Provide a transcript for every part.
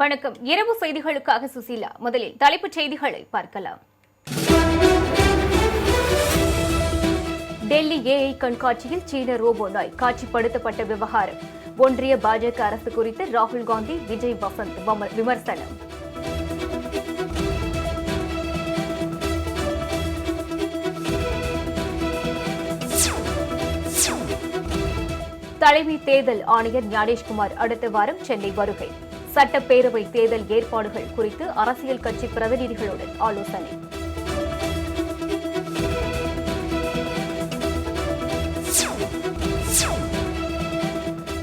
வணக்கம். இரவு செய்திகளுக்காக சுசீலா. முதலில் தலைப்புச் செய்திகளை பார்க்கலாம். டெல்லி ஏஐ கண்காட்சியில் சீன ரோபோ நாய் காட்சிப்படுத்தப்பட்ட விவகாரம். ஒன்றிய பாஜக அரசு குறித்து ராகுல் காந்தி, விஜய் வசந்த் விமர்சனம். தலைமை தேர்தல் ஆணையர் ஞானேஷ்குமார் அடுத்த வாரம் சென்னை வருகை. சட்டப்பேரவை தேர்தல் ஏற்பாடுகள் குறித்து அரசியல் கட்சி பிரதிநிதிகளுடன் ஆலோசனை.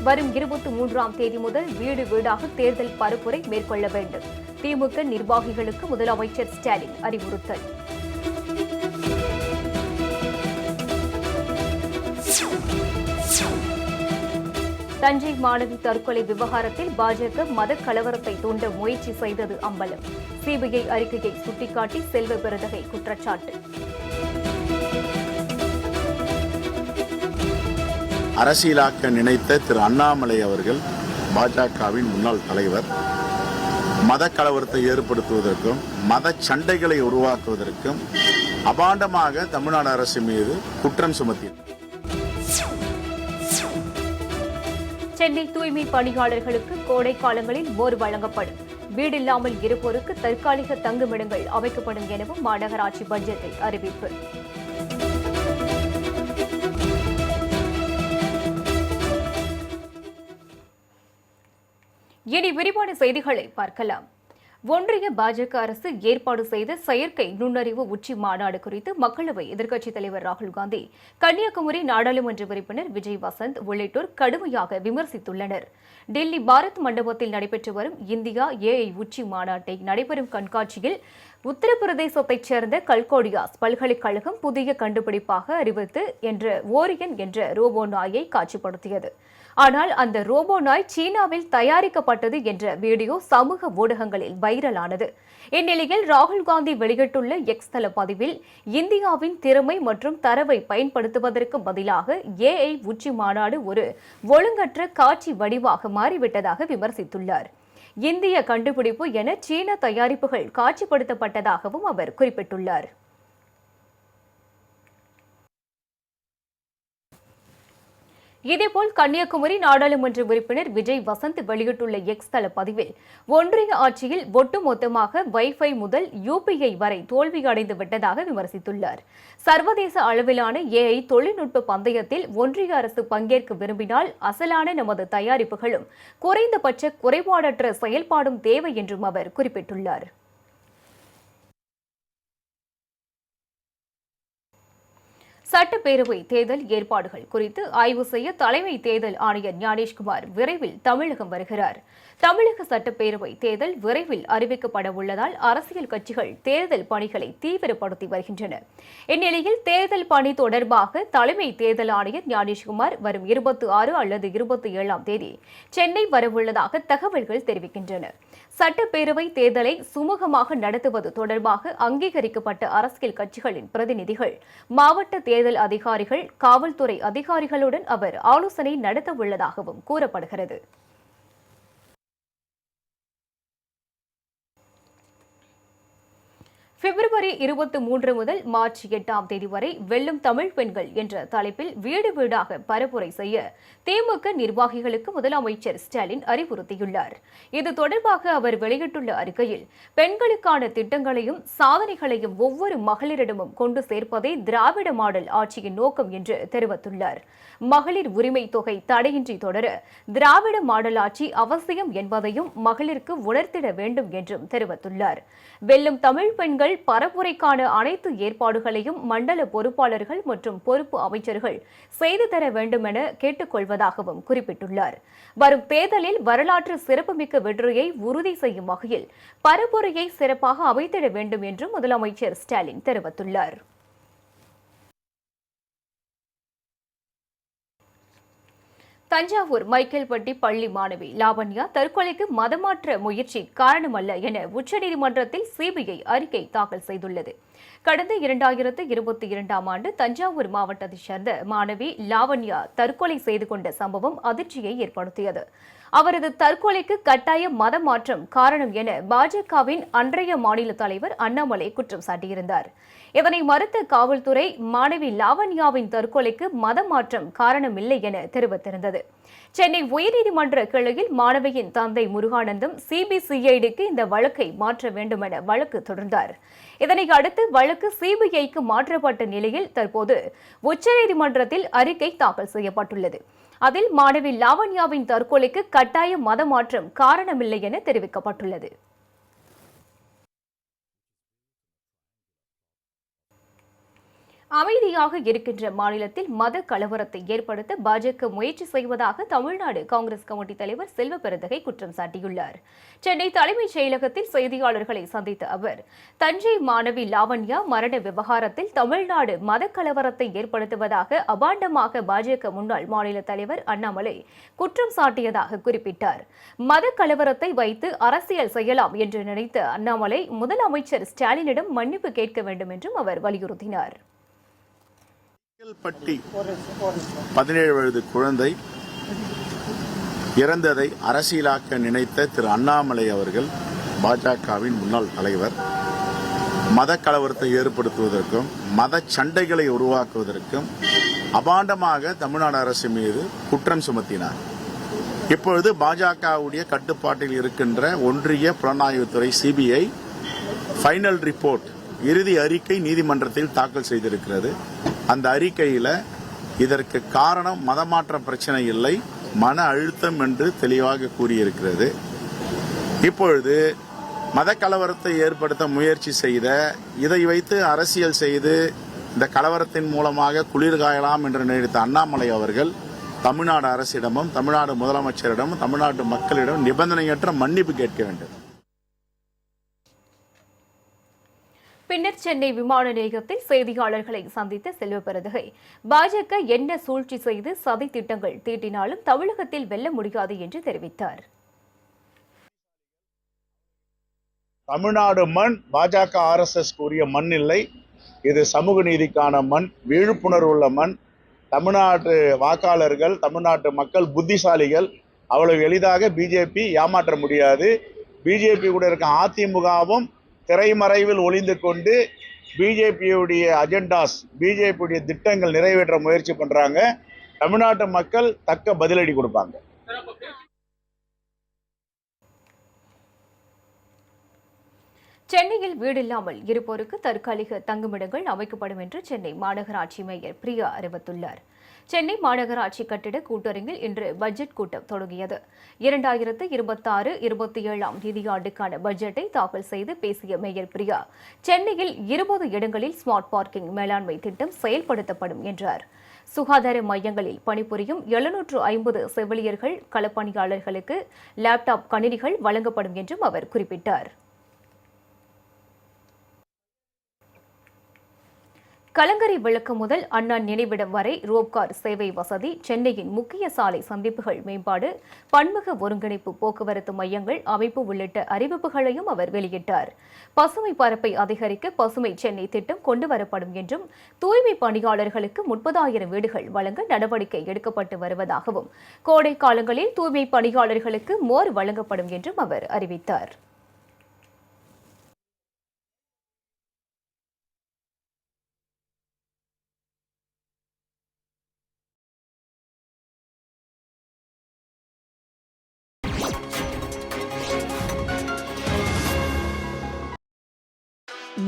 வரும் 23ஆம் தேதி முதல் வீடு வீடாக தேர்தல் பரப்புரை மேற்கொள்ள வேண்டும். திமுக நிர்வாகிகளுக்கு முதலமைச்சர் ஸ்டாலின் அறிவுறுத்தல். தஞ்சை மாணவி தற்கொலை விவகாரத்தில் பாஜக மத கலவரத்தை தூண்ட முயற்சி செய்தது அம்பலம். சிபிஐ அறிக்கையை சுட்டிக்காட்டி செல்வ பெருந்தகை குற்றச்சாட்டு. அரசியலாக்க நினைத்த திரு அண்ணாமலை அவர்கள் பாஜகவின் முன்னாள் தலைவர். மத கலவரத்தை ஏற்படுத்துவதற்கும் மத சண்டைகளை உருவாக்குவதற்கும் அபாண்டமாக தமிழ்நாடு அரசு மீது குற்றம் சுமத்தினார். சென்னை தூய்மை பணியாளர்களுக்கு கோடை காலங்களில் மோர் வழங்கப்படும். வீடில்லாமல் இருப்போருக்கு தற்காலிக தங்குமிடங்கள் அமைக்கப்படும் எனவும் மாநகராட்சி பட்ஜெட்டில் அறிவிப்பு. இனி விரிவான செய்திகளை பார்க்கலாம். ஒன்றிய பாஜக அரசு ஏற்பாடு செய்த செயற்கை நுண்ணறிவு உச்சி மாநாடு குறித்து மக்களவை எதிர்க்கட்சித் தலைவர் ராகுல் காந்தி, கன்னியாகுமரி நாடாளுமன்ற உறுப்பினர் விஜய் வசந்த் உள்ளிட்டோர் கடுமையாக விமர்சித்துள்ளனர். டெல்லி பாரத் மண்டபத்தில் நடைபெற்று வரும் இந்தியா ஏஐ உச்சி மாநாட்டை நடைபெறும் கண்காட்சியில் உத்தரப்பிரதேசத்தைச் சேர்ந்த கல்கோடியாஸ் பல்கலைக்கழகம் புதிய கண்டுபிடிப்பாக அறிவித்து ஓரியன் என்ற ரோபோ நாயை காட்சிப்படுத்தியது. ஆனால் அந்த ரோபோ நாய் சீனாவில் தயாரிக்கப்பட்டது என்ற வீடியோ சமூக ஊடகங்களில் வைரலானது. இந்நிலையில் ராகுல் காந்தி வெளியிட்டுள்ள எக்ஸ் தள பதிவில், இந்தியாவின் திறமை மற்றும் தரவை பயன்படுத்துவதற்கு பதிலாக ஏஐ உச்சி மாநாடு ஒரு ஒழுங்கற்ற காட்சி வடிவாக மாறிவிட்டதாக விமர்சித்துள்ளார். இந்திய கண்டுபிடிப்பு என சீன தயாரிப்புகள் காட்சிப்படுத்தப்பட்டதாகவும் அவர் குறிப்பிட்டுள்ளார். இதேபோல் கன்னியாகுமரி நாடாளுமன்ற உறுப்பினர் விஜய் வசந்த் வெளியிட்டுள்ள எக்ஸ் தள பதிவில், ஒன்றிய ஆட்சியில் ஒட்டுமொத்தமாக வைஃபை முதல் யூபிஐ வரை தோல்வியடைந்து விட்டதாக விமர்சித்துள்ளார். சர்வதேச அளவிலான ஏஐ தொழில்நுட்ப பந்தயத்தில் ஒன்றிய அரசு பங்கேற்க விரும்பினால் அசலான நமது தயாரிப்புகளும் குறைந்தபட்ச குறைபாடற்ற செயல்பாடும் தேவை என்றும் அவர் குறிப்பிட்டுள்ளார். சட்டப்பேரவை தேர்தல் ஏற்பாடுகள் குறித்து ஆய்வு செய்ய தலைமை தேர்தல் ஆணையர் ஞானேஷ்குமார் விரைவில் தமிழகம் வருகிறார். தமிழக சட்டப்பேரவை தேர்தல் விரைவில் அறிவிக்கப்பட உள்ளதால் அரசியல் கட்சிகள் தேர்தல் பணிகளை தீவிரப்படுத்தி வருகின்றன. இந்நிலையில் தேர்தல் பணி தொடர்பாக தலைமை தேர்தல் ஆணையர் ஞானேஷ்குமார் வரும் 26 அல்லது 27ஆம் தேதி சென்னை வரவுள்ளதாக தகவல்கள் தெரிவிக்கின்றன. சட்டப்பேரவை தேர்தலை சுமூகமாக நடத்துவது தொடர்பாக அங்கீகரிக்கப்பட்ட அரசியல் கட்சிகளின் பிரதிநிதிகள், மாவட்ட தேர்தல் அதிகாரிகள், காவல்துறை அதிகாரிகளுடன் அவர் ஆலோசனை நடத்தவுள்ளதாகவும் கூறப்படுகிறது. பிப்ரவரி 23 முதல் மார்ச் 8ஆம் தேதி வரை வெல்லும் தமிழ் பெண்கள் என்ற தலைப்பில் வீடு வீடாக பரப்புரை செய்ய திமுக நிர்வாகிகளுக்கு முதலமைச்சர் ஸ்டாலின் அறிவுறுத்தியுள்ளார். இது தொடர்பாக அவர் வெளியிட்டுள்ள அறிக்கையில், பெண்களுக்கான திட்டங்களையும் சாதனைகளையும் ஒவ்வொரு மகளிரிடமும் கொண்டு சேர்ப்பதே திராவிட மாடல் ஆட்சியின் நோக்கம் என்று தெரிவித்துள்ளார். மகளிர் உரிமை தொகை தடையின்றி தொடர திராவிட மாடல் ஆட்சி அவசியம் என்பதையும் மகளிருக்கு உணர்த்திட வேண்டும் என்றும் தெரிவித்துள்ளார். வெல்லும் தமிழ் பெண்கள் பரப்புரைக்கான அனைத்து ஏற்பாடுகளையும் மண்டல பொறுப்பாளர்கள் மற்றும் பொறுப்பு அமைச்சர்கள் செய்து தர வேண்டும் என கேட்டுக் கொள்வதாகவும் குறிப்பிட்டுள்ளார். வரும் தேர்தலில் வரலாற்று சிறப்புமிக்க வெற்றியை உறுதி செய்யும் வகையில் பரப்புரையை சிறப்பாக அமைத்திட வேண்டும் என்றும் முதலமைச்சர் ஸ்டாலின் தெரிவித்துள்ளார். தஞ்சாவூர் மைக்கேல்பட்டி பள்ளி மாணவி லாவண்யா தற்கொலைக்கு மதமாற்ற முயற்சி காரணமல்ல என உச்சநீதிமன்றத்தில் சிபிஐ அறிக்கை தாக்கல் செய்துள்ளது. கடந்த 2022ஆம் ஆண்டு தஞ்சாவூர் மாவட்டத்தைச் சேர்ந்த மாணவி லாவண்யா தற்கொலை செய்து கொண்ட சம்பவம் அதிர்ச்சியை ஏற்படுத்தியது. அவரது தற்கொலைக்கு கட்டாய மத மாற்றம் காரணம் என பாஜகவின் அன்றைய மாநில தலைவர் அண்ணாமலை குற்றம் சாட்டியிருந்தார். இதனை மறுத்த காவல்துறை மாணவி லாவண்யாவின் தற்கொலைக்கு மத மாற்றம் காரணமில்லை என தெரிவித்திருந்தது. சென்னை உயர்நீதிமன்ற கிளையில் மாணவியின் தந்தை முருகானந்தம் சிபிசிஐடிக்கு இந்த வழக்கை மாற்ற வேண்டும் என வழக்கு தொடர்ந்தார். இதனை அடுத்து வழக்கு சிபிஐக்கு மாற்றப்பட்ட நிலையில் தற்போது உச்சநீதிமன்றத்தில் அறிக்கை தாக்கல் செய்யப்பட்டுள்ளது. அதில் மாணவி லாவண்யாவின் தற்கொலைக்கு கட்டாய மத மாற்றம் காரணமில்லை என தெரிவிக்கப்பட்டுள்ளது. அமைதியாக இருக்கின்ற மாநிலத்தில் மத கலவரத்தை ஏற்படுத்த பாஜக முயற்சி செய்வதாக தமிழ்நாடு காங்கிரஸ் கமிட்டி தலைவர் செல்வ பெருந்தகை குற்றம் சாட்டியுள்ளார். சென்னை தலைமைச் செயலகத்தில் செய்தியாளர்களை சந்தித்த அவர், தஞ்சை மாணவி லாவண்யா மரண விவகாரத்தில் தமிழ்நாடு மத கலவரத்தை ஏற்படுத்துவதாக அபாண்டமாக பாஜக முன்னாள் மாநில தலைவர் அண்ணாமலை குற்றம் சாட்டியதாக குறிப்பிட்டார். மத கலவரத்தை வைத்து அரசியல் செய்யலாம் என்று நினைத்த அண்ணாமலை முதலமைச்சர் ஸ்டாலினிடம் மன்னிப்பு கேட்க வேண்டும் என்றும் அவர் வலியுறுத்தினார். பட்டி 17 வயது குழந்தை இறந்ததை அரசியலாக்க நினைத்த திரு அண்ணாமலை அவர்கள் பாஜகவின் முன்னாள் தலைவர் மத கலவரத்தை ஏற்படுத்துவதற்கும் மத சண்டைகளை உருவாக்குவதற்கும் அபாண்டமாக தமிழ்நாடு அரசு மீது குற்றம் சுமத்தினார். இப்பொழுது பாஜகவுடைய கட்டுப்பாட்டில் இருக்கின்ற ஒன்றிய புலனாய்வுத்துறை சிபிஐ ஃபைனல் ரிப்போர்ட் இறுதி அறிக்கை நீதிமன்றத்தில் தாக்கல் செய்திருக்கிறது. அந்த அறிக்கையில் இதற்கு காரணம் மதமாற்ற பிரச்சனை இல்லை, மன அழுத்தம் என்று தெளிவாக கூறியிருக்கிறது. இப்பொழுது மத கலவரத்தை ஏற்படுத்த முயற்சி செய்த, இதை வைத்து அரசியல் செய்து இந்த கலவரத்தின் மூலமாக குளிர்காயலாம் என்று நினைத்த அண்ணாமலை அவர்கள் தமிழ்நாடு அரசிடமும் தமிழ்நாடு முதலமைச்சரிடமும் தமிழ்நாட்டு மக்களிடம் நிபந்தனையற்ற மன்னிப்பு கேட்க வேண்டும். பின்னர் சென்னை விமான நிலையத்தில் செய்தியாளர்களை சந்தித்த செல்வ பெருந்தகை, பாஜக என்ன சூழ்ச்சி செய்து சதி திட்டங்கள் தீட்டினாலும் தமிழகத்தில் வெல்ல முடியாது என்று தெரிவித்தார். தமிழ்நாடு மண் பாஜக RSS கூறிய மண் இல்லை, இது சமூக நீதிக்கான மண், விழிப்புணர்வுள்ள மண். தமிழ்நாட்டு வாக்காளர்கள், தமிழ்நாட்டு மக்கள் புத்திசாலிகள், அவ்வளவு எளிதாக பிஜேபி ஏமாற்ற முடியாது. பிஜேபி கூட இருக்க அதிமுகவும் திரைமறைவில் ஒளிந்து கொண்டு பிஜேபியுடைய அஜெண்டாஸ், பிஜேபியுடைய திட்டங்கள் நிறைவேற்ற முயற்சி பண்றாங்க. தமிழ்நாட்டு மக்கள் தக்க பதிலடி கொடுப்பாங்க. சென்னையில் வீடில்லாமல் இருப்போருக்கு தற்காலிக தங்குமிடங்கள் அமைக்கப்படும் என்று சென்னை மாநகராட்சி மேயர் பிரியா அறிவித்துள்ளார். சென்னை மாநகராட்சி கட்டிட கூட்டரங்கில் இன்று பட்ஜெட் கூட்டம் தொடங்கியது. 2026-27 நிதியாண்டுக்கான பட்ஜெட்டை தாக்கல் செய்து பேசிய மேயர் பிரியா, சென்னையில் 20 இடங்களில் ஸ்மார்ட் பார்க்கிங் மேலாண்மை திட்டம் செயல்படுத்தப்படும் என்றார். சுகாதார மையங்களில் பணிபுரியும் 750 செவிலியர்கள், களப்பணியாளர்களுக்கு லேப்டாப் கணினிகள் வழங்கப்படும் என்றும் அவர் குறிப்பிட்டார். கலங்கரை விளக்கு முதல் அண்ணா நினைவிடம் வரை ரோப்கார் சேவை வசதி, சென்னையின் முக்கிய சாலை சந்திப்புகள் மேம்பாடு, பன்முக ஒருங்கிணைப்பு போக்குவரத்து மையங்கள் அமைப்பு உள்ளிட்ட அறிவிப்புகளையும் அவர் வெளியிட்டார். பசுமை பரப்பை அதிகரிக்க பசுமை சென்னை திட்டம் கொண்டுவரப்படும் என்றும், தூய்மை பணியாளர்களுக்கு 30,000 வீடுகள் வழங்க நடவடிக்கை எடுக்கப்பட்டு வருவதாகவும், கோடை காலங்களில் தூய்மை பணியாளர்களுக்கு மோர் வழங்கப்படும் என்றும் அவர் அறிவித்தார்.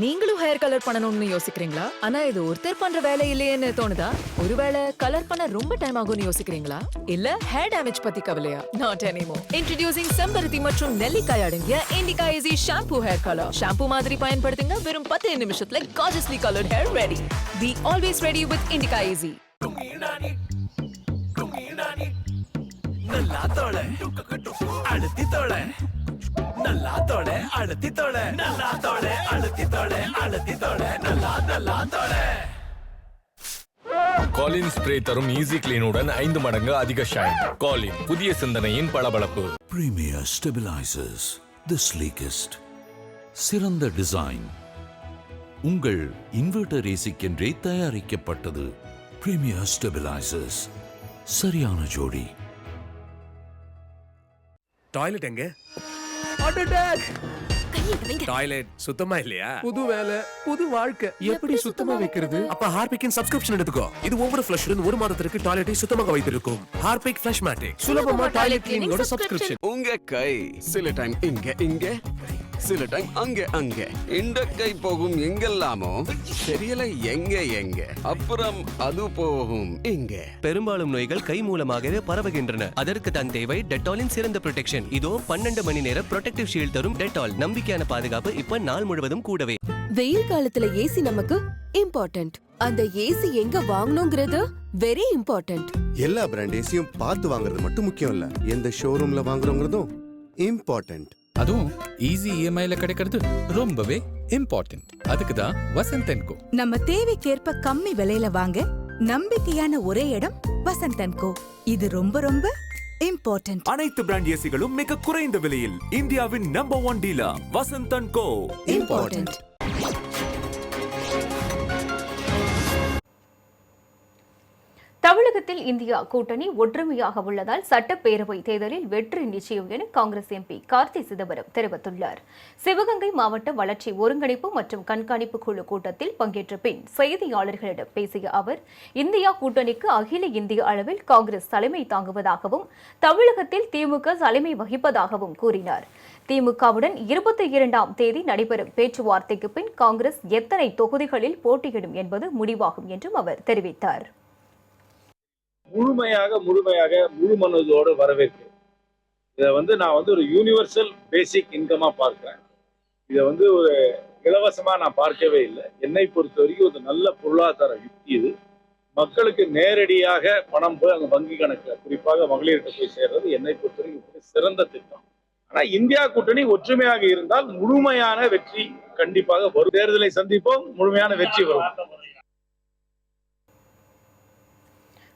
நீங்களும் ஹேர் கலர் பண்ணணும்னு யோசிக்கிறீங்களா? ஆனா இது ஒருத்தர் பண்ற வேலை இல்லையேன்னு தோணுதா? ஒருவேளை கலர் பண்ண ரொம்ப டைம் ஆகும்னு யோசிக்கிறீங்களா? இல்ல ஹேர் டேமேஜ் பத்தி கவலையா? Not anymore. இன்ட்ரோடியூசிங் செம்பருத்தி மற்றும் நெல்லிக்காய் அடங்கிய Indica easy shampoo hair colour. Shampoo மாதிரி பயன்படுத்துங்க, வெறும் 10 நிமிஷத்துல gorgeously colored hair ready. Be always ready with Indica Easy. நல்லா தோளை அழுத்தி தோளை, நல்லா தோளை அழுத்தி தோளை, நல்லா தோளை அழுத்தி தோளை, அழுத்தி தோளை, நல்லா நல்லா தோளை. காலின் ஸ்ப்ரே தரும் ஈஸி கிளீனுடன் 5 மடங்கு அதிக ஷைன். காலின் புதிய சிந்தனையின் பளபளப்பு. Premier stabilizers, the sleekest. சிறந்த டிசைன், உங்கள் இன்வெர்டர் ஏசிக்கென்றே தயாரிக்கப்பட்டது. பிரீமியர் ஸ்டெபிலைசர்ஸ், சரியான ஜோடி. டாய்லெட் எங்க? டாய்லெட் சுத்தமா இல்லையா? புது வேலை, புது வாழ்க்கை, எப்படி சுத்தமா வைக்கிறது? அப்ப ஹார்பிக்கின் சப்ஸ்கிரிப்ஷன் எடுத்துக்கோ. இது ஒவ்வொரு ஃப்ளஷுடன் 1 மாதத்திற்கு டாய்லெட்டை சுத்தமாக வைத்திருக்கும். ஹார்பிக் ஃப்ளஷ் மேட்டிக், சுலபமா டாய்லெட் கிளீனிங்கோட சப்ஸ்கிரிப்ஷன். உங்க கை சில டைம் இங்க சில டைம் அங்க இந்த கை போகும் எங்கெல்லாமோ தெரியல எங்க அப்புறம் அது போகும் இங்க. பெரும்பாலும் நோய்கள் கை மூலமாகவே பரவுகின்றன. அதற்கு தான் தேவை டெட்டாலின் சிறந்த ப்ரொடெக்ஷன். இதோ 12 மணி நேர ப்ரொடெக்டிவ் ஷீல்ட் தரும் டெட்டால். நம்பிக்கையான பாதுகாப்பு இப்ப நாள் முழுவதும் கூடவே. வெயில் காலத்துல ஏசி நமக்கு இம்பார்ட்டன்ட். அந்த ஏசி எங்க வாங்கணுங்கிறது வெரி இம்பார்ட்டன்ட். எல்லா பிராண்ட் ஏசியும் பார்த்து வாங்குறது மட்டும் முக்கியம் இல்ல, எந்த ஷோரூம்ல வாங்குறோங்கிறதும் இம்பார்ட்டன்ட். அதுவும் ஈஸி இஎம்ஐல கிடைக்கிறது ரொம்பவே இம்பார்ட்டன்ட். அதுக்கு தான் வசந்த் அண்ட் கோ. நம்ம தேவைக்கேற்ப கம்மி விலையில வாங்க நம்பிக்கையான ஒரே இடம் வசந்த் அண்ட் கோ. இது ரொம்ப ரொம்ப இம்பார்ட்டன்ட். அனைத்து பிராண்ட் ஏசிகளும் மிக குறைந்த விலையில் இந்தியாவின் number 1 dealer Vasanth and co. Important. தமிழகத்தில் இந்தியா கூட்டணி ஒற்றுமையாக உள்ளதால் சட்டப்பேரவை தேர்தலில் வெற்றி நிச்சயம் என காங்கிரஸ் எம்பி கார்த்தி சிதம்பரம் தெரிவித்துள்ளார். சிவகங்கை மாவட்ட வளர்ச்சி ஒருங்கிணைப்பு மற்றும் கண்காணிப்பு குழு கூட்டத்தில் பங்கேற்ற பின் செய்தியாளர்களிடம் பேசிய அவர், இந்தியா கூட்டணிக்கு அகில இந்திய அளவில் காங்கிரஸ் தலைமை தாங்குவதாகவும் தமிழகத்தில் திமுக தலைமை வகிப்பதாகவும் கூறினார். திமுகவுடன் 22ஆம் தேதி நடைபெறும் பேச்சுவார்த்தைக்கு பின் காங்கிரஸ் எத்தனை தொகுதிகளில் போட்டியிடும் என்பது முடிவாகும் என்றும் அவர் தெரிவித்தார். முழுமையாக முழு மனதோடு வரவேற்கிறேன். இதை நான் ஒரு யூனிவர்சல் பேசிக் இன்கமா பார்க்கிறேன். இதை ஒரு இலவசமா நான் பார்க்கவே இல்லை. என்னை பொறுத்த வரைக்கும் ஒரு நல்ல பொருளாதார யுக்தி. இது மக்களுக்கு நேரடியாக பணம் போய் அந்த வங்கி கணக்குல, குறிப்பாக மகளிருக்கு போய் சேர்றது என்னை பொறுத்த வரைக்கும் சிறந்த திட்டம். ஆனா இந்தியா கூட்டணி ஒற்றுமையாக இருந்தால் முழுமையான வெற்றி கண்டிப்பாக வரும். தேர்தலை சந்திப்போம், முழுமையான வெற்றி வரும்.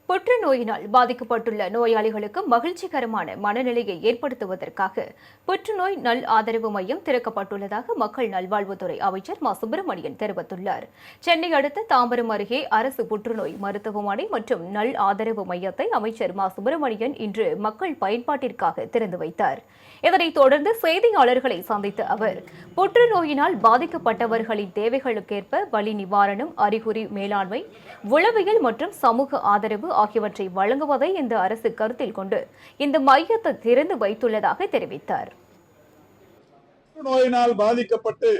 புற்றுநோயினால் பாதிக்கப்பட்டுள்ள நோயாளிகளுக்கு மகிழ்ச்சிகரமான மனநிலையை ஏற்படுத்துவதற்காக புற்றுநோய் நல் ஆதரவு மையம் திறக்கப்பட்டுள்ளதாக மக்கள் நல்வாழ்வுத்துறை அமைச்சர் மா சுப்பிரமணியன் தெரிவித்துள்ளார். சென்னை அடுத்த தாம்பரம் அருகே அரசு புற்றுநோய் மருத்துவமனை மற்றும் நல் ஆதரவு மையத்தை அமைச்சர் மா சுப்பிரமணியன் இன்று மக்கள் பயன்பாட்டிற்காக திறந்து வைத்தார். இதனைத் தொடர்ந்து செய்தியாளர்களை சந்தித்த அவர், புற்றுநோயினால் பாதிக்கப்பட்டவர்களின் தேவைகளுக்கேற்ப வலி நிவாரணம், அறிகுறி மேலாண்மை, உளவியல் மற்றும் சமூக ஆதரவு ஆகியவற்றை வழங்குவதை இந்த அரசு கருத்தில் கொண்டு இந்த மையத்தை திறந்து வைத்துள்ளதாக தெரிவித்தார். நோயினால் பாதிக்கப்பட்டு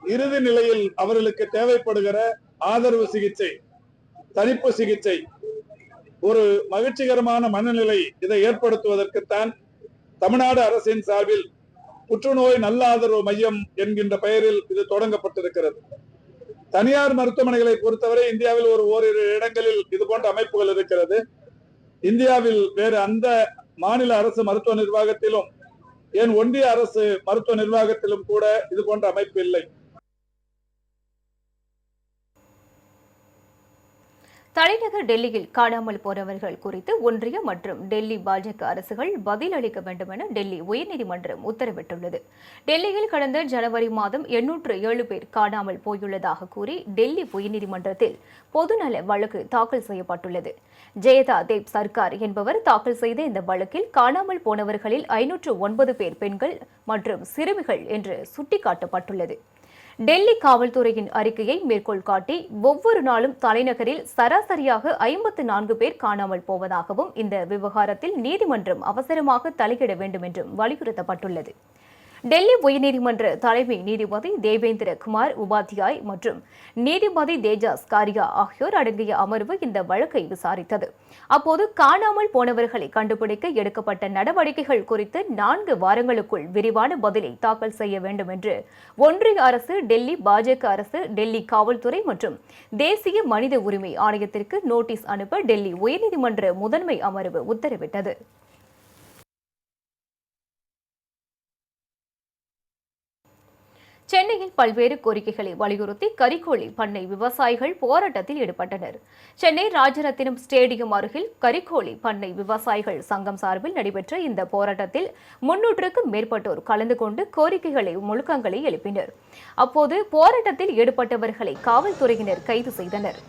இறுதி நிலையில் அவர்களுக்கு தேவைப்படுகிற ஆதரவு சிகிச்சை, தணிப்பு சிகிச்சை, ஒரு மகிழ்ச்சிகரமான மனநிலை இதை ஏற்படுத்துவதற்குத்தான் தமிழ்நாடு அரசின் சார்பில் புற்றுநோய் நல்ல ஆதரவு மையம் என்கின்ற பெயரில் இது தொடங்கப்பட்டிருக்கிறது. தனியார் மருத்துவமனைகளை பொறுத்தவரை இந்தியாவில் ஓரிரு இடங்களில் இது போன்ற அமைப்புகள் இருக்கிறது. இந்தியாவில் வேறு அந்த மாநில அரசு மருத்துவ நிர்வாகத்திலும், ஏன் ஒன்றிய அரசு மருத்துவ நிர்வாகத்திலும் கூட இது போன்ற அமைப்பு இல்லை. தலைநகர் டெல்லியில் காணாமல் போனவர்கள் குறித்து ஒன்றிய மற்றும் டெல்லி பாஜக அரசுகள் பதிலளிக்க வேண்டும் என டெல்லி உயர்நீதிமன்றம் உத்தரவிட்டுள்ளது. டெல்லியில் கடந்த ஜனவரி மாதம் 807 பேர் காணாமல் போயுள்ளதாக கூறி டெல்லி உயர்நீதிமன்றத்தில் பொதுநல வழக்கு தாக்கல் செய்யப்பட்டுள்ளது. ஜெயதா தேப் சர்க்கார் என்பவர் தாக்கல் செய்த இந்த வழக்கில் காணாமல் போனவர்களில் 509 பேர் பெண்கள் மற்றும் சிறுமிகள் என்று சுட்டிக்காட்டப்பட்டுள்ளது. டெல்லி காவல்துறையின் அறிக்கையை மேற்கோள் காட்டி ஒவ்வொரு நாளும் தலைநகரில் சராசரியாக 54 பேர் காணாமல் போவதாகவும் இந்த விவகாரத்தில் நீதிமன்றம் அவசரமாக தலையிட வேண்டும் என்றும் வலியுறுத்தப்பட்டுள்ளது. டெல்லி உயர்நீதிமன்ற தலைமை நீதிபதி தேவேந்திர குமார் உபாத்யாய் மற்றும் நீதிபதி தேஜாஸ் காரியா ஆகியோர் அடங்கிய அமர்வு இந்த வழக்கை விசாரித்தது. அப்போது காணாமல் போனவர்களை கண்டுபிடிக்க எடுக்கப்பட்ட நடவடிக்கைகள் குறித்து 4 வாரங்களுக்குள் விரிவான பதிலை தாக்கல் செய்ய வேண்டும் என்று ஒன்றிய அரசு, டெல்லி பாஜக அரசு, டெல்லி காவல்துறை மற்றும் தேசிய மனித உரிமை ஆணையத்திற்கு நோட்டீஸ் அனுப்ப டெல்லி உயர்நீதிமன்ற முதன்மை அமர்வு உத்தரவிட்டது. சென்னையில் பல்வேறு கோரிக்கைகளை வலியுறுத்தி கரிக்கோழி பண்ணை விவசாயிகள் போராட்டத்தில் ஈடுபட்டனர். சென்னை ராஜரத்தினம் ஸ்டேடியம் அருகில் கரிக்கோழி பண்ணை விவசாயிகள் சங்கம் சார்பில் நடைபெற்ற இந்த போராட்டத்தில் 300க்கும் மேற்பட்டோர் கலந்து கொண்டு கோரிக்கைகளை முழக்கங்களை எழுப்பினர். அப்போது போராட்டத்தில் ஈடுபட்டவர்களை காவல்துறையினர் கைது செய்தனர்.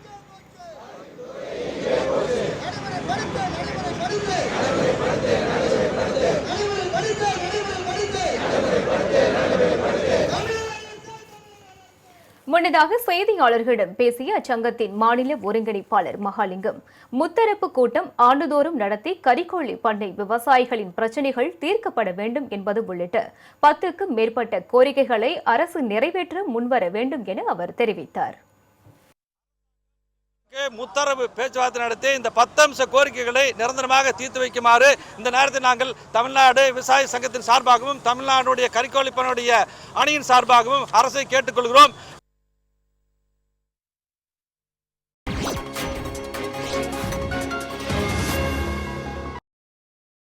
முன்னதாக செய்தியாளர்களிடம் பேசிய அச்சங்கத்தின் மாநில ஒருங்கிணைப்பாளர் மகாலிங்கம், முத்தரப்பு கூட்டம் ஆண்டுதோறும் நடத்தி கரிக்கோழி பண்ணை விவசாயிகளின் பிரச்சினைகள் தீர்க்கப்பட வேண்டும் என்பது உள்ளிட்ட 10க்கும் மேற்பட்ட கோரிக்கைகளை அரசு நிறைவேற்ற முன்வர வேண்டும் என அவர் தெரிவித்தார். முத்தரவு பேச்சுவார்த்தை நடத்தி இந்த 10 அம்ச கோரிக்கைகளை நிரந்தரமாக தீர்த்து வைக்குமாறு இந்த நேரத்தில் நாங்கள் தமிழ்நாடு விவசாய சங்கத்தின் சார்பாகவும் தமிழ்நாடுடைய கரிக்கோழி பண்ணையுடைய அணியின் சார்பாகவும் அரசை கேட்டுக்கொள்கிறோம்.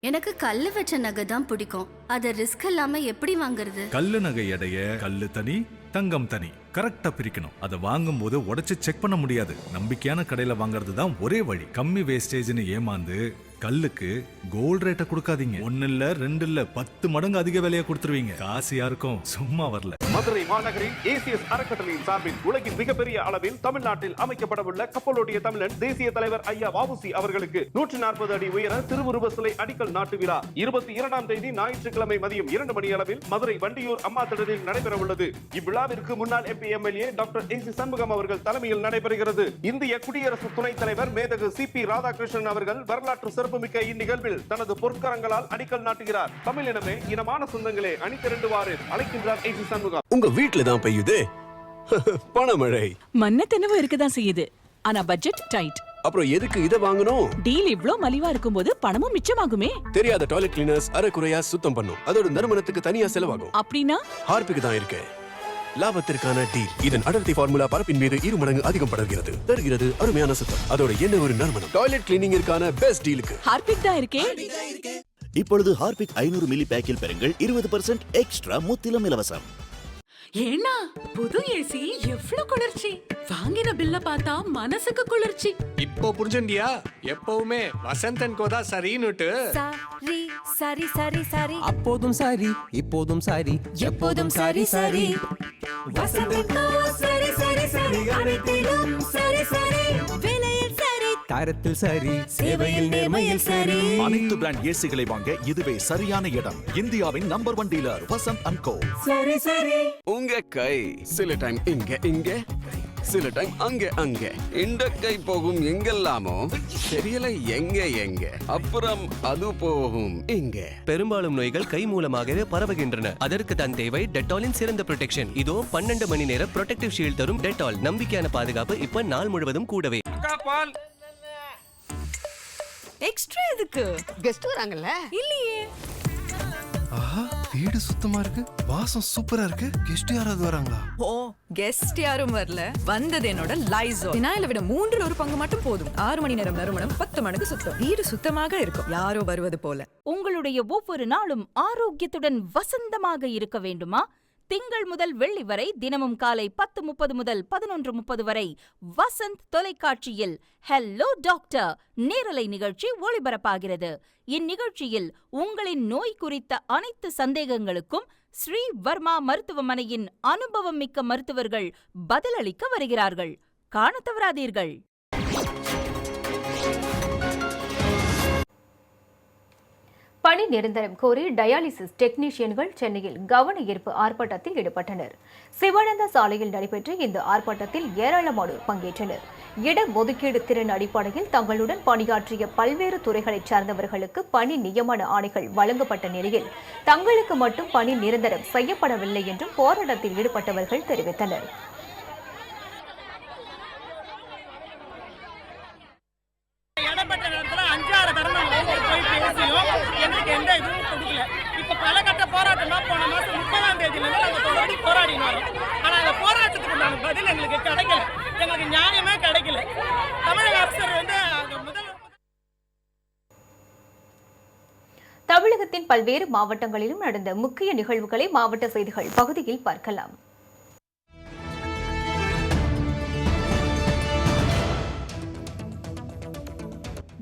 எனக்கு கல்லு வச்ச நகை தான் பிடிக்கும். அத ரிஸ்க் இல்லாம எப்படி வாங்குறது? கல்லு நகை எடைய கல்லு தனி தங்கம் தனி கரெக்டா பிரிக்கணும். அதை வாங்கும் போது உடைச்சு செக் பண்ண முடியாது. நம்பிக்கையான கடையில வாங்குறது தான் ஒரே வழி. கம்மி வேஸ்டேஜ்னு ஏமாந்து கல்லுக்கு கோல்ட் ரேட்டை கொடுக்காதீங்க. 1 இல்ல 2 இல்ல 10 மடங்கு அதிக விலையை கொடுத்துருவீங்க. காசு யாருக்கும் சும்மா வரல. மதுரை மாநகரில் ஏசிஎஸ் அறக்கட்டளையின் சார்பில் உலகின் மிகப்பெரிய அளவில் தமிழ்நாட்டில் அமைக்கப்படவுள்ள கப்பலோட்டிய தமிழன் தேசிய தலைவர் ஐயா வஉசி அவர்களுக்கு 140 அடி உயர திருவுருவ சிலை அடிக்கல் நாட்டு விழா 22ஆம் தேதி ஞாயிற்றுக்கிழமை மதியம் 2 மணி அளவில் மதுரை வண்டியூர் அம்மா திடலில் நடைபெற உள்ளது. இவ்விழாவிற்கு முன்னாள் MP MLA doctor AC Shanmugam அவர்கள் தலைமையில் நடைபெறுகிறது. இந்திய குடியரசு துணைத் தலைவர் மேதகு CP ராதாகிருஷ்ணன் அவர்கள் வரலாற்று சிறப்புமிக்க இந்நிகழ்வில் தனது பொற்கரங்களால் அடிக்கல் நாட்டுகிறார். தமிழினமே இனமான சொந்தங்களே அணிதிரண்டுவாறு அழைக்கின்றார் AC சண்முகம். உங்க வீட்டுல தான் பெய்யுது பணமழை. மண்ணத்தனவும் இருக்கதான் செய்யுது. ஆனா பட்ஜெட் டைட். அப்புறம் எதுக்கு இத வாங்கணும்? டீல் இவ்ளோ மலிவா இருக்கும்போது பணமும் மிச்சமாகுமே. தெரியாத டாய்லெட் கிளீனர்ஸ் அரைக்குறையா சுத்தம் பண்ணும். அதோட நறுமணத்துக்கு தனியா செலவாகும். அப்படின்னா ஹார்பிக் தான் இருக்கு. லாபத்திற்கான டீல். இதன் அடர்த்தி ஃபார்முலா பரப்பின் மீது 2 மடங்கு அதிகம் படர்கிறது. தருகிறது அருமையான சுத்தம். அதோட என்ன ஒரு நறுமணம். டாய்லெட் கிளீனிங்கிற்கான பெஸ்ட் டீலுக்கு ஹார்பிக் தான் இருக்கே. இப்பொழுது ஹார்பிக் 500 மில்லி பேக்கில் பெறுங்கள் 20% எக்ஸ்ட்ரா முற்றிலும் இலவசம். ஏன்னா புது ஏசி எவ்வளவு குளிர்ச்சி. வாங்கின பில்ல பார்த்தா மனசுக்கு குளிர்ச்சி. இப்போ புரிஞ்சுண்டியா? எப்பவுமே வசந்தன் கோதா சரின்னுட்டு. சரி சரி சரி சரி. அப்போதும் சரி இப்போதும் சரி எப்போதும் சரி சரி. வசந்தன் கோ சரி சரி சரி. அனைத்திலும் சரி சரி. விலையில் சரி. தரத்தில் சரி. சேவையில் நேர்மையில் சரி. அனைத்து பிராண்ட் ஏசிகளை வாங்க இதுவே சரியான இடம். இந்தியாவின் நம்பர் 1 டீலர் வசந்த் அண்ட் கோ. சரி சரி. உங்க கை சில டைம் இங்க சில டைம் அங்க இந்த கை போகும் எங்கெல்லாமோ தெரியல எங்க அப்புறம் அது போகும் இங்க. பெரும்பாலும் நோய்கள் கை மூலமாகவே பரவுகின்றன. அதற்கு தான் தேவை டெட்டாலின் சிறந்த ப்ரொடெக்ஷன். இதோ 12 மணி நேர ப்ரொடெக்டிவ் ஷீல்ட் தரும் டெட்டால். நம்பிக்கையான பாதுகாப்பு இப்ப நாள் முழுவதும் கூடவே. எக்ஸ்ட்ரா எதுக்கு? கெஸ்ட் வராங்கல்ல? இல்லையே. ஆஹா, வீடு சுத்தமா இருக்கு. வாசம் சூப்பரா இருக்கு. கெஸ்ட் யாராவது வராங்களா? ஓ, கெஸ்ட் யாரும் வரல. வந்தது என்னோட லைசோ. வினாயில விட 3ல் 1 பங்கு மட்டும் போதும். 6 மணி நேரம் நறுமணம், 10 மடங்கு சுத்தம். வீடு சுத்தமாக இருக்கும். யாரோ வருவது போல. உங்களுடைய ஒவ்வொரு நாளும் ஆரோக்கியத்துடன் வசந்தமாக இருக்க வேண்டுமா? திங்கள் முதல் வெள்ளி வரை தினமும் காலை 10:30 முதல் 11:30 வரை வசந்த் தொலைக்காட்சியில் ஹலோ டாக்டர் நேரலை நிகழ்ச்சி ஒளிபரப்பாகிறது. இந்நிகழ்ச்சியில் உங்களின் நோய் குறித்த அனைத்து சந்தேகங்களுக்கும் ஸ்ரீ வர்மா மருத்துவமனையின் அனுபவம் மிக்க மருத்துவர்கள் பதிலளிக்க வருகிறார்கள். காண தவறாதீர்கள். பணி நிரந்தரம் கோரி டயாலிசிஸ் டெக்னீஷியன்கள் சென்னையில் கவன ஈர்ப்பு ஆர்ப்பாட்டத்தில் ஈடுபட்டனர். சிவானந்த சாலையில் நடைபெற்ற இந்த ஆர்ப்பாட்டத்தில் ஏராளமானோர் பங்கேற்றனர். இட ஒதுக்கீடு திறன் அடிப்படையில் தங்களுடன் பணியாற்றிய பல்வேறு துறைகளைச் சார்ந்தவர்களுக்கு பணி நியமன ஆணைகள் வழங்கப்பட்ட நிலையில் தங்களுக்கு மட்டும் பணி நிரந்தரம் செய்யப்படவில்லை என்றும் போராட்டத்தில் ஈடுபட்டவர்கள் தெரிவித்தனர். தமிழகத்தின் பல்வேறு மாவட்டங்களிலும் நடந்த முக்கிய நிகழ்வுகளை மாவட்ட செய்திகள் பகுதியில் பார்க்கலாம்.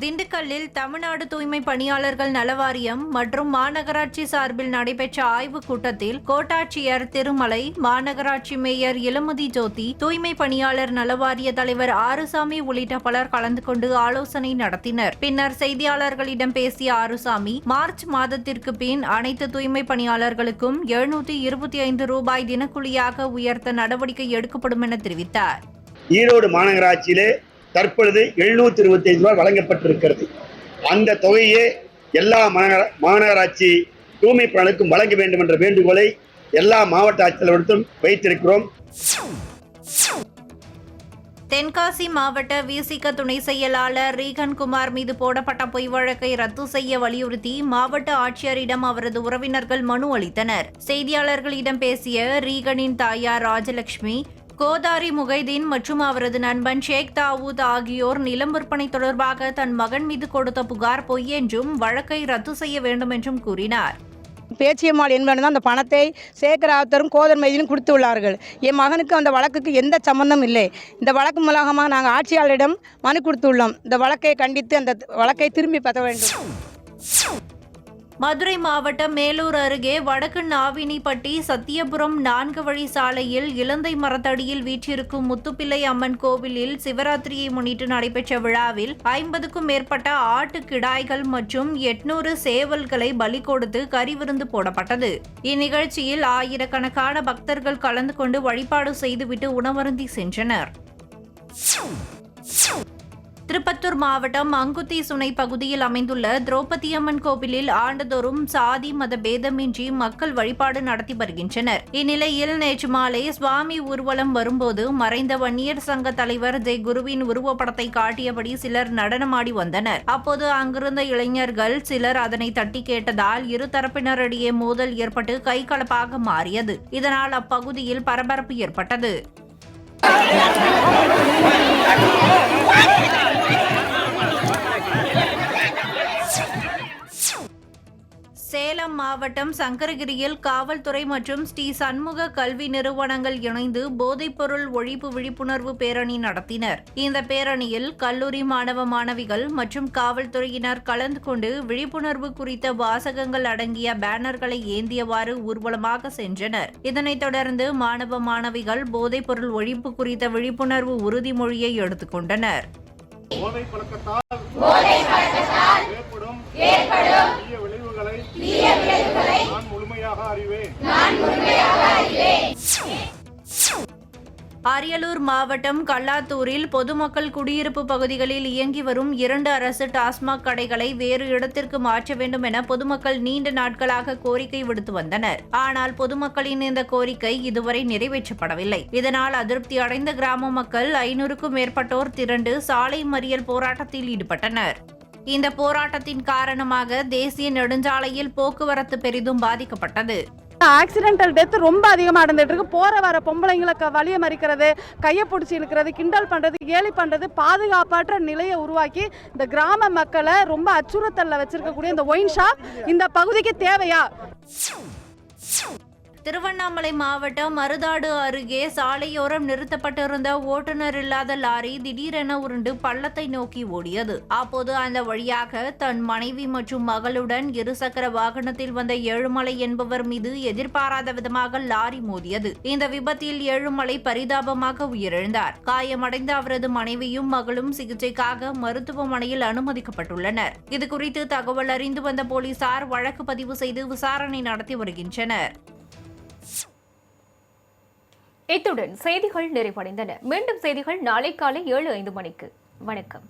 திண்டுக்கல்லில் தமிழ்நாடு தூய்மை பணியாளர்கள் நலவாரியம் மற்றும் மாநகராட்சி சார்பில் நடைபெற்ற ஆய்வுக் கூட்டத்தில் கோட்டாட்சியர் திருமலை, மாநகராட்சி மேயர் இளமதி ஜோதி, தூய்மை பணியாளர் நலவாரிய தலைவர் ஆறுசாமி உள்ளிட்ட பலர் கலந்து கொண்டு ஆலோசனை நடத்தினர். பின்னர் செய்தியாளர்களிடம் பேசிய ஆறுசாமி, மார்ச் மாதத்திற்கு பின் அனைத்து தூய்மை பணியாளர்களுக்கும் 725 ரூபாய் தினக்கூலியாக உயர்த்த நடவடிக்கை எடுக்கப்படும் என தெரிவித்தார். ஈரோடு மாநகராட்சியிலே தற்பொழுது 725 ரூபாய் வழங்கப்பட்டிருக்கிறது. அந்த தொகையே எல்லா மாநகராட்சி தூய்மை பணியாளருக்கும் வழங்க வேண்டும் என்ற வேண்டுகோளை எல்லா மாவட்ட ஆட்சியாளர்களும் வைத்திருக்கிறோம். தென்காசி மாவட்ட விசிக துணை செயலாளர் ரீகன்குமார் மீது போடப்பட்ட பொய் வழக்கை ரத்து செய்ய வலியுறுத்தி மாவட்ட ஆட்சியரிடம் அவரது உறவினர்கள் மனு அளித்தனர். செய்தியாளர்களிடம் பேசிய ரீகனின் தாயார் ராஜலட்சுமி, கோதாரி முகைதீன் மற்றும் அவரது நண்பன் ஷேக் தாவூத் ஆகியோர் நிலம் விற்பனை தொடர்பாக தன் மகன் மீது கொடுத்த புகார் பொய் என்றும் வழக்கை ரத்து செய்ய வேண்டும் என்றும் கூறினார். பேச்சியம்மாள் என்பவன் தான் அந்த பணத்தை சேகராத்தரும் கோதர்மையிலும் கொடுத்து உள்ளார்கள். என் மகனுக்கு அந்த வழக்குக்கு எந்த சம்பந்தம் இல்லை. இந்த வழக்கு மூலமாக நாங்கள் ஆட்சியாளரிடம் மனு கொடுத்துள்ளோம். இந்த வழக்கை கண்டித்து அந்த வழக்கை திரும்பி பெற வேண்டும். மதுரை மாவட்டம் மேலூர் அருகே வடக்கு நாவினிப்பட்டி சத்தியபுரம் 4 வழி சாலையில் இலந்தை மரத்தடியில் வீற்றிருக்கும் முத்துப்பிள்ளை அம்மன் கோவிலில் சிவராத்திரியை முன்னிட்டு நடைபெற்ற விழாவில் 50க்கும் மேற்பட்ட ஆட்டு கிடாய்கள் மற்றும் 800 சேவல்களை பலி கொடுத்து கறிவிருந்து போடப்பட்டது. இந்நிகழ்ச்சியில் ஆயிரக்கணக்கான பக்தர்கள் கலந்து கொண்டு வழிபாடு செய்துவிட்டு உணவருந்தி சென்றனர். திருப்பத்தூர் மாவட்டம் அங்குத்தி சுனை பகுதியில் அமைந்துள்ள திரௌபதி அம்மன் கோவிலில் ஆண்டுதோறும் சாதி மத பேதமின்றி மக்கள் வழிபாடு நடத்தி வருகின்றனர். இந்நிலையில் நேற்று மாலை சுவாமி ஊர்வலம் வரும்போது மறைந்த வன்னியர் சங்க தலைவர் ஜெய் குருவின் உருவப்படத்தை காட்டியபடி சிலர் நடனமாடி வந்தனர். அப்போது அங்கிருந்த இளைஞர்கள் சிலர் அதனை தட்டி கேட்டதால் இரு தரப்பினரிடையே மோதல் ஏற்பட்டு கைகலப்பாக மாறியது. இதனால் அப்பகுதியில் பரபரப்பு ஏற்பட்டது. சேலம் மாவட்டம் சங்கரகிரியில் காவல்துறை மற்றும் ஸ்ரீ சண்முக கல்வி நிறுவனங்கள் இணைந்து போதைப்பொருள் ஒழிப்பு விழிப்புணர்வு பேரணி நடத்தினர். இந்த பேரணியில் கல்லூரி மாணவ மாணவிகள் மற்றும் காவல்துறையினர் கலந்து கொண்டு விழிப்புணர்வு குறித்த வாசகங்கள் அடங்கிய பேனர்களை ஏந்தியவாறு ஊர்வலமாக சென்றனர். இதனைத் தொடர்ந்து மாணவ மாணவிகள் போதைப்பொருள் ஒழிப்பு குறித்த விழிப்புணர்வு உறுதிமொழியை எடுத்துக் கொண்டனர். போதை பழக்கத்தால் தீய விளைவுகளை நான் முழுமையாக அறிவேன். அரியலூர் மாவட்டம் கல்லாத்தூரில் பொதுமக்கள் குடியிருப்பு பகுதிகளில் இயங்கி வரும் 2 அரசு டாஸ்மாக் கடைகளை வேறு இடத்திற்கு மாற்ற வேண்டும் என பொதுமக்கள் நீண்ட நாட்களாக கோரிக்கை விடுத்து வந்தனர். ஆனால் பொதுமக்களின் இந்த கோரிக்கை இதுவரை நிறைவேற்றப்படவில்லை. இதனால் அதிருப்தி அடைந்த கிராம மக்கள் 500க்கும் மேற்பட்டோர் திரண்டு சாலை மறியல் போராட்டத்தில் ஈடுபட்டனர். இந்த போராட்டத்தின் காரணமாக தேசிய நெடுஞ்சாலையில் போக்குவரத்து பெரிதும் பாதிக்கப்பட்டது. ஆக்சிடென்டல் டெத் ரொம்ப அதிகமாக நடந்துட்டு இருக்கு. போற வர பொம்பளைங்களுக்கு வழியை மறிக்கிறது, கையை பிடிச்சி இழுக்கிறது, கிண்டல் பண்றது, கேலி பண்றது, பாதுகாப்பற்ற நிலையை உருவாக்கி இந்த கிராம மக்களை ரொம்ப அச்சுறுத்தல்ல வச்சிருக்கக்கூடிய இந்த ஒயின் ஷாப் இந்த பகுதிக்கு தேவையா? திருவண்ணாமலை மாவட்டம் மருதாடு அருகே சாலையோரம் நிறுத்தப்பட்டிருந்த ஓட்டுநர் இல்லாத லாரி திடீரென உருண்டு பள்ளத்தை நோக்கி ஓடியது. அப்போது அந்த வழியாக தன் மனைவி மற்றும் மகளுடன் இருசக்கர வாகனத்தில் வந்த ஏழுமலை என்பவர் மீது எதிர்பாராத விதமாக லாரி மோதியது. இந்த விபத்தில் ஏழுமலை பரிதாபமாக உயிரிழந்தார். காயமடைந்த அவரது மனைவியும் மகளும் சிகிச்சைக்காக மருத்துவமனையில் அனுமதிக்கப்பட்டுள்ளனர். இதுகுறித்து தகவல் அறிந்து வந்த போலீசார் வழக்கு பதிவு செய்து விசாரணை நடத்தி வருகின்றனர். இத்துடன் செய்திகள் நிறைவடைந்தன. மீண்டும் செய்திகள் நாளை காலை 7:05 மணிக்கு. வணக்கம்.